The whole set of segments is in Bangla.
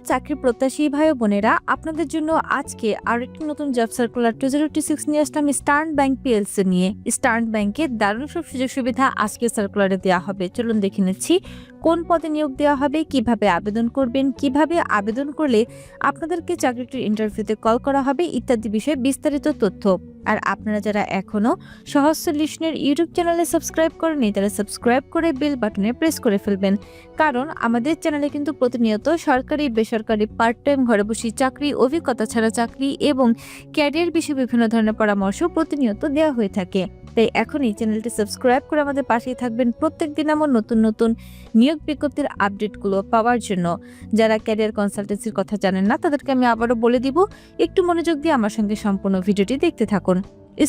চাকরি প্রত্যাশী ভাই ও বোনেরা, আপনাদের জন্য আজকে আরেকটি নতুন জব সার্কুলার 2026 নিয়ে আসলাম স্টার্ন ব্যাংক পিএলসি নিয়ে। স্টার্ন ব্যাংকে দারুণ সব সুযোগ সুবিধা আজকে সার্কুলারে দেওয়া হবে। চলুন দেখে নিচ্ছি কোন পদে নিয়োগ দেওয়া হবে, কিভাবে আবেদন করবেন, কিভাবে আবেদন করলে আপনাদেরকে চাকরিটির ইন্টারভিউতে কল করা হবে ইত্যাদি বিষয়ে বিস্তারিত তথ্য। আর আপনারা যারা এখনো সহজ সলিউশনের ইউটিউব চ্যানেলে সাবস্ক্রাইব করেনি তারা সাবস্ক্রাইব করে বেল বাটনে প্রেস করে ফেলবেন, কারণ আমাদের চ্যানেলে কিন্তু প্রতিনিয়ত সরকারি বেসরকারি পার্ট টাইম ঘরে বসে চাকরি, অভিজ্ঞতা ছাড়া চাকরি এবং ক্যারিয়ার বিষয়ে বিভিন্ন ধরনের পরামর্শ প্রতিনিয়ত দেওয়া হয়ে থাকে। তাই এখনই চ্যানেলটি সাবস্ক্রাইব করে আমাদের পাশেই থাকবেন প্রত্যেকদিন এমন নতুন নতুন নিয়োগ বিজ্ঞপ্তির আপডেটগুলো পাওয়ার জন্য। যারা ক্যারিয়ার কনসালটেন্সির কথা জানেন না তাদেরকে আমি আবারও বলে দিব, একটু মনোযোগ দিয়ে আমার সঙ্গে সম্পূর্ণ ভিডিওটি দেখতে থাকুন।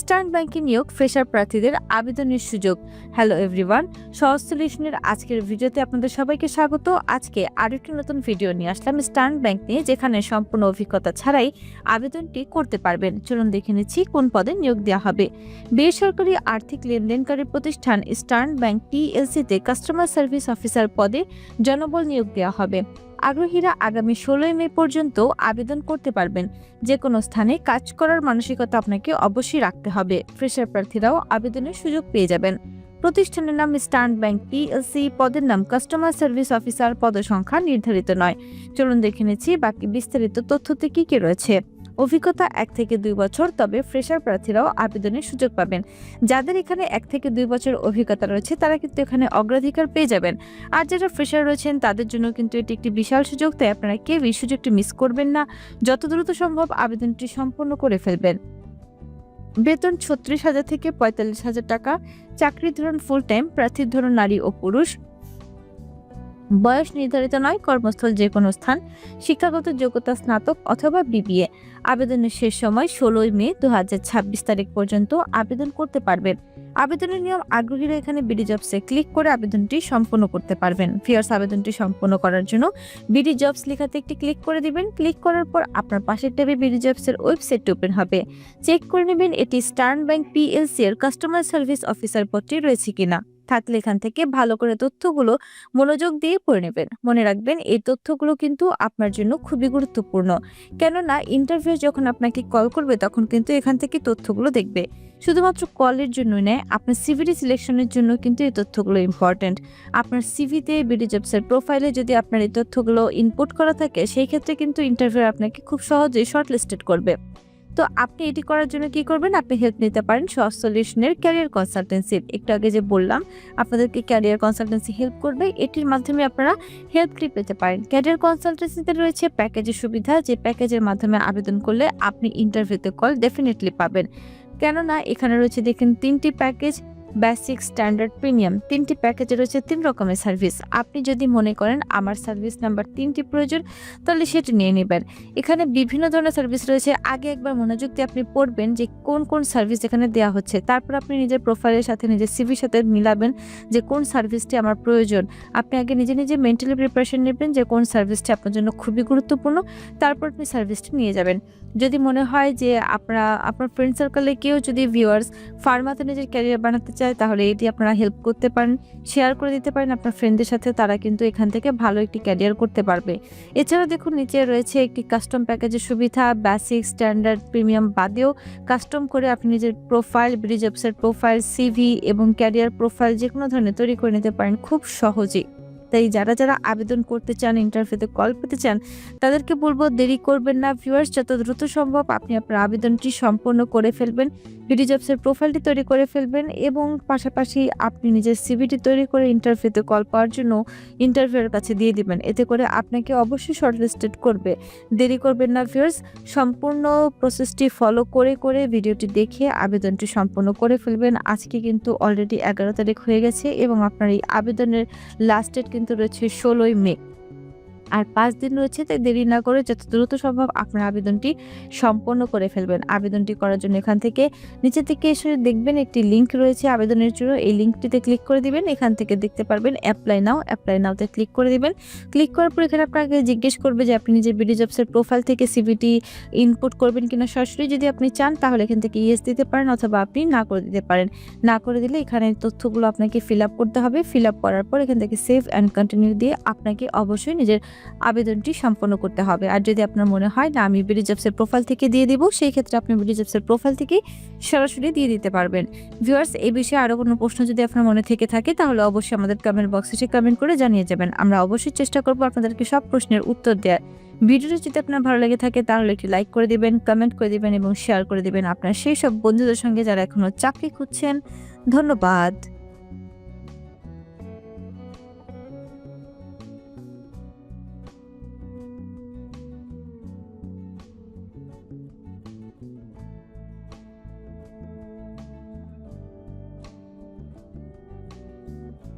স্টার্ন ব্যাংকে নিয়োগ ফ্রেশার প্রার্থীদের আবেদনের সুযোগ। হ্যালো এভরিওয়ান, সহজ সলিউশনের আজকের ভিডিওতে আপনাদের সবাইকে স্বাগত। আজকে আরেকটি নতুন ভিডিও নিয়ে আসলাম স্টার্ন ব্যাংক নিয়ে, যেখানে সম্পূর্ণ অভিজ্ঞতা ছাড়াই আবেদনটি করতে পারবেন। চলুন দেখে নিচ্ছি কোন পদে নিয়োগ দেওয়া হবে। বেসরকারি আর্থিক লেনদেনকারী প্রতিষ্ঠান স্টার্ন ব্যাংক পিএলসিতে কাস্টমার সার্ভিস অফিসার পদে জনবল নিয়োগ দেওয়া হবে। আগ্রহীরা আগামী 16 মে পর্যন্ত আবেদন করতে পারবেন। যে কোনো স্থানে কাজ করার মানসিকতা আপনাকে অবশ্যই রাখতে হবে। ফ্রেশার প্রার্থীরাও আবেদনের সুযোগ পেয়ে যাবেন। প্রতিষ্ঠানের নাম স্টার্ন ব্যাংক পিএলসি, পদের নাম কাস্টমার সার্ভিস অফিসার, পদসংখ্যা নির্ধারিত নয়। চলুন দেখে নিচ্ছি বাকি বিস্তারিত তথ্যতে কি কি রয়েছে। অভিজ্ঞতা 1 থেকে 2 বছর, তবে ফ্রেশার প্রার্থীরাও আবেদনের সুযোগ পাবেন। যাদের এখানে 1 থেকে 2 বছর অভিজ্ঞতা রয়েছে তারা কিন্তু এখানে অগ্রাধিকার পেয়ে যাবেন। আর যারা ফ্রেশার রয়েছেন তাদের জন্য কিন্তু এটি একটি বিশাল সুযোগ, তাই আপনারা কেউই সুযোগটি মিস করবেন না। যত দ্রুত সম্ভব আবেদনটি সম্পন্ন করে ফেলবেন। বেতন 36,000 থেকে 45,000 টাকা। চাকরির ধরন ফুল টাইম। প্রার্থীর ধরন নারী ও পুরুষ। বয়স নির্ধারিত নয়, কর্মস্থল যে কোনো স্থান। শিক্ষাগত যোগ্যতা স্নাতক অথবা বিবিএ। আবেদনের শেষ সময় 16 মে 2026 তারিখ পর্যন্ত আবেদন করতে পারবেন। আবেদনের নিয়ম, আগ্রহীরা এখানে বিডি জবসে ক্লিক করে আবেদনটি সম্পন্ন করতে পারবেন। ফিয়ার্স, আবেদনটি সম্পন্ন করার জন্য বিডি জবস লেখাতে একটি ক্লিক করে দিবেন। ক্লিক করার পর আপনার পাশের ট্যাবে বিডি জবসের ওয়েবসাইটটি ওপেন হবে। চেক করে নেবেন এটি স্টার্ন ব্যাংক পিএলসি এর কাস্টমার সার্ভিস অফিসার পদটি রয়েছে কিনা। থাকলে এখান থেকে ভালো করে তথ্যগুলো মনোযোগ দিয়ে পড়ে নেবেন। মনে রাখবেন এই তথ্যগুলো কিন্তু আপনার জন্য খুবই গুরুত্বপূর্ণ, কেননা ইন্টারভিউ যখন আপনাকে কল করবে তখন কিন্তু এখান থেকে তথ্যগুলো দেখবে। শুধুমাত্র কলের জন্য নয়, আপনার সিভিটি সিলেকশনের জন্য কিন্তু এই তথ্যগুলো ইম্পর্টেন্ট। আপনার সিভিতে, বিডি জবসের প্রোফাইলে যদি আপনার এই তথ্যগুলো ইনপুট করা থাকে সেই ক্ষেত্রে কিন্তু ইন্টারভিউ আপনাকে খুব সহজেই শর্টলিস্টেড করবে। তো আপনি এটি করার জন্য কি করবেন, আপনি হেল্প নিতে পারেন সহজ সলিউশনের ক্যারিয়ার কনসালটেন্সির। একটু আগে যে বললাম আপনাদেরকে ক্যারিয়ার কনসালটেন্সি হেল্প করবে, এটির মাধ্যমে আপনারা হেল্পটি পেতে পারেন। ক্যারিয়ার কনসালটেন্সিতে রয়েছে প্যাকেজের সুবিধা, যে প্যাকেজের মাধ্যমে আবেদন করলে আপনি ইন্টারভিউতে কল ডেফিনেটলি পাবেন। কেননা এখানে রয়েছে দেখেন 3টি প্যাকেজ, বেসিক, স্ট্যান্ডার্ড, প্রিমিয়াম। 3টি প্যাকেজে রয়েছে 3 রকমের সার্ভিস। আপনি যদি মনে করেন আমার সার্ভিস নাম্বার 3টি প্রয়োজন তাহলে সেটি নিয়ে নেবেন। এখানে বিভিন্ন ধরনের সার্ভিস রয়েছে। আগে একবার মনোযোগ দিয়ে আপনি পড়বেন যে কোন কোন সার্ভিস এখানে দেওয়া হচ্ছে, তারপর আপনি নিজের প্রোফাইলের সাথে নিজের সিভির সাথে মিলাবেন যে কোন সার্ভিসটি আমার প্রয়োজন। আপনি আগে নিজে নিজে মেন্টালি প্রিপারেশন নেবেন যে কোন সার্ভিসটি আপনার জন্য খুবই গুরুত্বপূর্ণ, তারপর আপনি সার্ভিসটি নিয়ে যাবেন। যদি মনে হয় যে আপনার ফ্রেন্ড সার্কেলে কেউ যদি ভিউয়ার্স ফার্মাতে নিজের ক্যারিয়ার বানাতে চায় তাহলে এটি আপনারা হেল্প করতে পারেন, শেয়ার করে দিতে পারেন আপনার ফ্রেন্ডদের সাথে, তারা কিন্তু এখান থেকে ভালো একটি ক্যারিয়ার করতে পারবে। এছাড়াও দেখুন নিচে রয়েছে একটি কাস্টম প্যাকেজের সুবিধা। বেসিক, স্ট্যান্ডার্ড, প্রিমিয়াম বাদেও কাস্টম করে আপনি নিজের প্রোফাইল, বিডি জবসের প্রোফাইল, সিভি এবং ক্যারিয়ার প্রোফাইল যে কোনো ধরনের তৈরি করে নিতে পারেন খুব সহজেই। তাই যারা যারা আবেদন করতে চান, ইন্টারভিউতে কল পেতে চান, তাদেরকে বলবো দেরি করবেন না ভিউয়ার্স, যত দ্রুত সম্ভব আপনি আপনার আবেদনটি সম্পন্ন করে ফেলবেন। বিডি জবসের প্রোফাইলটি তৈরি করে ফেলবেন এবং পাশাপাশি আপনি নিজের সিভিটি তৈরি করে ইন্টারভিউতে কল পাওয়ার জন্য ইন্টারভিউয়ের কাছে দিয়ে দিবেন। এতে করে আপনাকে অবশ্যই শর্টলিস্টেড করবে। দেরি করবেন না ভিউয়ার্স, সম্পূর্ণ প্রসেসটি ফলো করে করে ভিডিওটি দেখে আবেদনটি সম্পন্ন করে ফেলবেন। আজকে কিন্তু অলরেডি 11 তারিখ হয়ে গেছে এবং আপনার এই আবেদনের লাস্ট ডেট কিন্তু রয়েছে 16 মে। আর 5 দিন রয়েছে, তাই দেরি না করে যত দ্রুত সম্ভব আপনার আবেদনটি সম্পন্ন করে ফেলবেন। আবেদনটি করার জন্য এখান থেকে নিচে থেকে এসে দেখবেন একটি লিঙ্ক রয়েছে আবেদনের জন্য, এই লিঙ্কটিতে ক্লিক করে দিবেন। এখান থেকে দেখতে পারবেন অ্যাপ্লাই নাওতে ক্লিক করে দিবেন। ক্লিক করার পর এখানে আপনাকে জিজ্ঞেস করবে যে আপনি নিজের বিডি জবসের প্রোফাইল থেকে সিভিটি ইনপুট করবেন কিনা সরাসরি। যদি আপনি চান তাহলে এখান থেকে ইয়েস দিতে পারেন অথবা আপনি না করে দিতে পারেন। না করে দিলে এখানে তথ্যগুলো আপনাকে ফিল আপ করতে হবে। ফিল আপ করার পর এখান থেকে সেভ অ্যান্ড কন্টিনিউ দিয়ে আপনাকে অবশ্যই নিজের আবেদনটি সম্পন্ন করতে হবে। আর যদি আপনার মনে হয় না আমি বিডি জবসের প্রোফাইল থেকে দিয়ে দিব, সেই ক্ষেত্রে আপনি বিডি জবসের প্রোফাইল থেকেই সরাসরি দিয়ে দিতে পারবেন। ভিউয়ার্স, এই বিষয়ে আরো কোনো প্রশ্ন যদি আপনার মনে থেকে থাকে তাহলে অবশ্যই আমাদের কমেন্ট বক্সে এসে কমেন্ট করে জানিয়ে যাবেন। আমরা অবশ্যই চেষ্টা করব আপনাদেরকে সব প্রশ্নের উত্তর দেওয়ার। ভিডিওটি যদি আপনার ভালো লেগে থাকে তাহলে একটি লাইক করে দিবেন, কমেন্ট করে দিবেন এবং শেয়ার করে দিবেন আপনার সেই সব বন্ধুদের সঙ্গে যারা এখনো চাকরি খুঁজছেন। ধন্যবাদ।